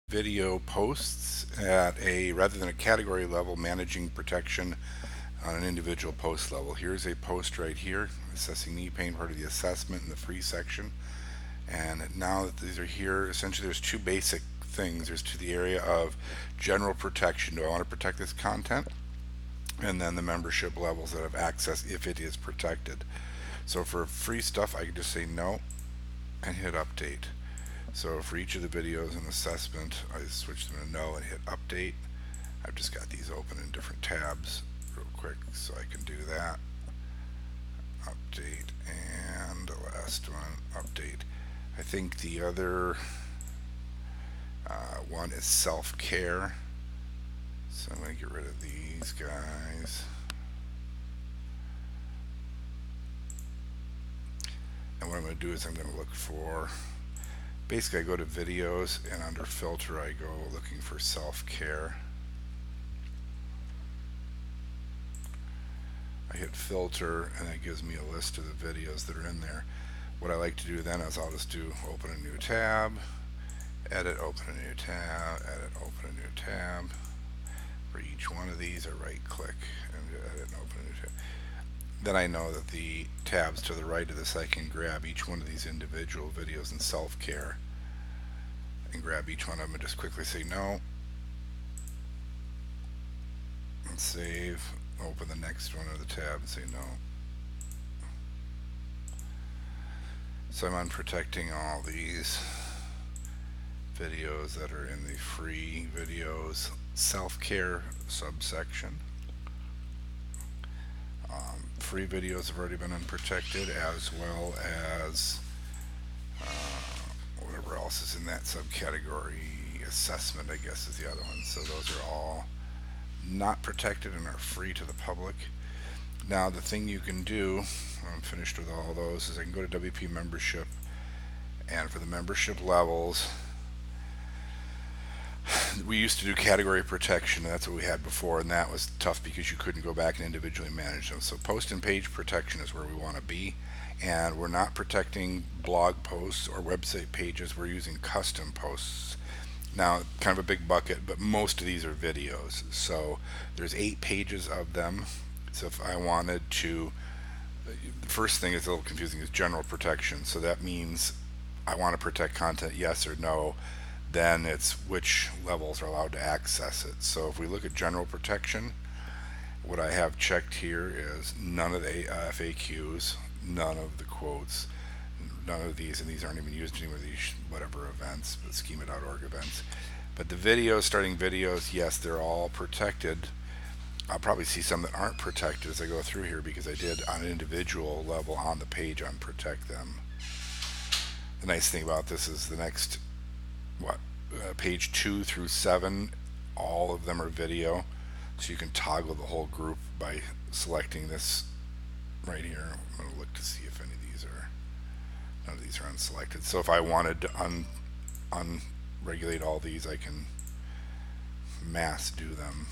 video posts at a rather than a category level, managing protection on an individual post level. Here's a post right here, assessing knee pain, part of the assessment in the free section. And now that these are here, essentially there's two basic things. There's to the area of general protection. Do I want to protect this content? And then the membership levels that have access if it is protected. So for free stuff, I can just say no and hit update. So for each of the videos and assessment, I switch them to no and hit update. I've just got these open in different tabs real quick so I can do that. Update, and the last one, update. I think the other one is self-care. So I'm going to get rid of these guys. And what I'm going to do is I'm going to look for, basically I go to videos, and under filter I go looking for self-care. I hit filter and that gives me a list of the videos that are in there. What I like to do then is I'll just do open a new tab, edit, open a new tab, edit, open a new tab. For each one of these I right click and edit and open a new tab. Then I know that the tabs to the right of this, I can grab each one of these individual videos in self-care and grab each one of them and just quickly say no and save. Open the next one of the tab and say no. So I'm unprotecting all these videos that are in the free videos self-care subsection. Free videos have already been unprotected, as well as whatever else is in that subcategory. Assessment, I guess, is the other one. So those are all not protected and are free to the public. Now the thing you can do, when I'm finished with all those, is I can go to WP membership, and for the membership levels, we used to do category protection, and that's what we had before, and that was tough because you couldn't go back and individually manage them. So post and page protection is where we want to be, and we're not protecting blog posts or website pages. We're using custom posts. Now, kind of a big bucket, but most of these are videos. So there's 8 pages of them. So if I wanted to, the first thing is a little confusing, is general protection. So that means I want to protect content, yes or no. Then it's which levels are allowed to access it. So if we look at general protection, what I have checked here is none of the FAQs, none of the quotes, none of these, and these aren't even used anymore, these whatever events, but schema.org events. But the videos, starting videos, yes, they're all protected. I'll probably see some that aren't protected as I go through here because I did on an individual level on the page unprotect them. The nice thing about this is the next page 2 through 7, all of them are video, so you can toggle the whole group by selecting this right here. I'm going to look to see if any of these are, none of these are unselected. So if I wanted to unregulate all these, I can mass do them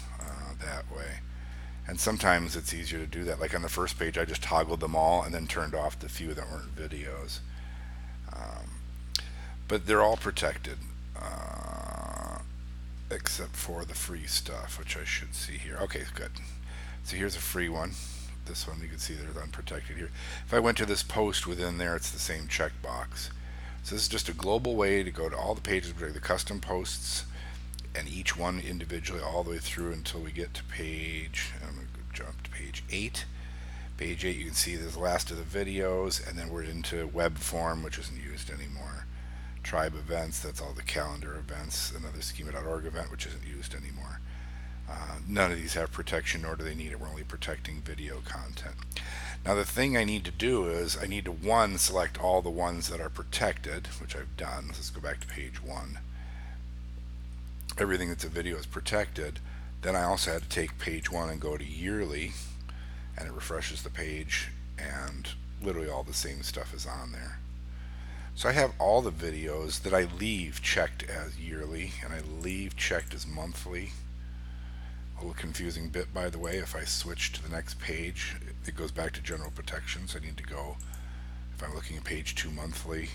that way. And sometimes it's easier to do that. Like on the first page, I just toggled them all and then turned off the few that weren't videos. But they're all protected, except for the free stuff, which I should see here. Okay, good. So here's a free one. This one you can see they're unprotected here. If I went to this post within there, it's the same checkbox. So this is just a global way to go to all the pages, the custom posts, and each one individually all the way through until we get to page, I'm going to jump to page 8. Page 8, you can see there's the last of the videos, and then we're into web form, which isn't used anymore. Tribe events, that's all the calendar events. Another schema.org event, which isn't used anymore. None of these have protection, nor do they need it. We're only protecting video content. Now the thing I need to do is I need to select all the ones that are protected, which I've done. Let's go back to page 1. Everything that's a video is protected. Then I also had to take page 1 and go to yearly, and it refreshes the page, and literally all the same stuff is on there. So I have all the videos that I leave checked as yearly, and I leave checked as monthly. A little confusing bit, by the way. If I switch to the next page, it goes back to general protection. So I need to go, if I'm looking at page 2 monthly,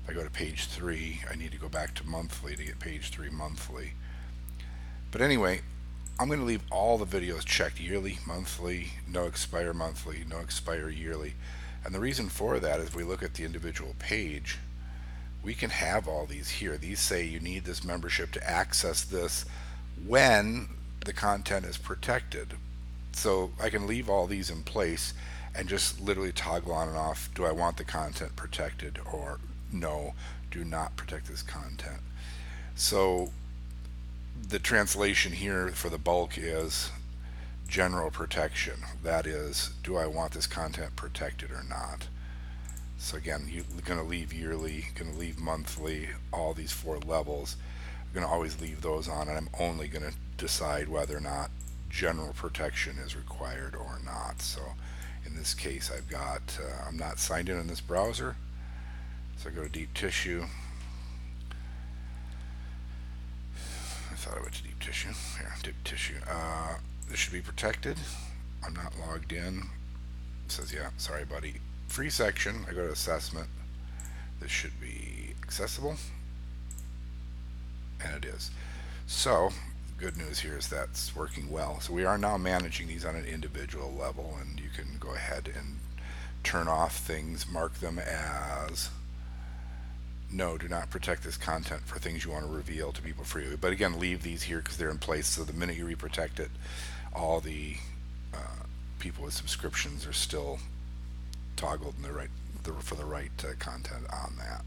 If I go to page 3, I need to go back to monthly to get page 3 monthly. But anyway, I'm going to leave all the videos checked yearly, monthly, no expire monthly, no expire yearly. And the reason for that is, if we look at the individual page, we can have all these here. These say you need this membership to access this when the content is protected. So I can leave all these in place and just literally toggle on and off. Do I want the content protected, or no, do not protect this content? So the translation here for the bulk is general protection. That is, do I want this content protected or not? So again, you're going to leave yearly, going to leave monthly, all these 4 levels. I'm going to always leave those on, and I'm only going to decide whether or not general protection is required or not. So in this case, I've got, I'm not signed in this browser. So I go to Deep Tissue. I thought I went to Deep Tissue. Here, Deep Tissue. This should be protected. I'm not logged in. It says, yeah, sorry, buddy. Free section. I go to Assessment. This should be accessible. And it is. So, good news here is that's working well. So we are now managing these on an individual level, and you can go ahead and turn off things, mark them as no, do not protect this content for things you want to reveal to people freely. But again, leave these here because they're in place, so the minute you reprotect it, all the people with subscriptions are still toggled in the right for the right content on that.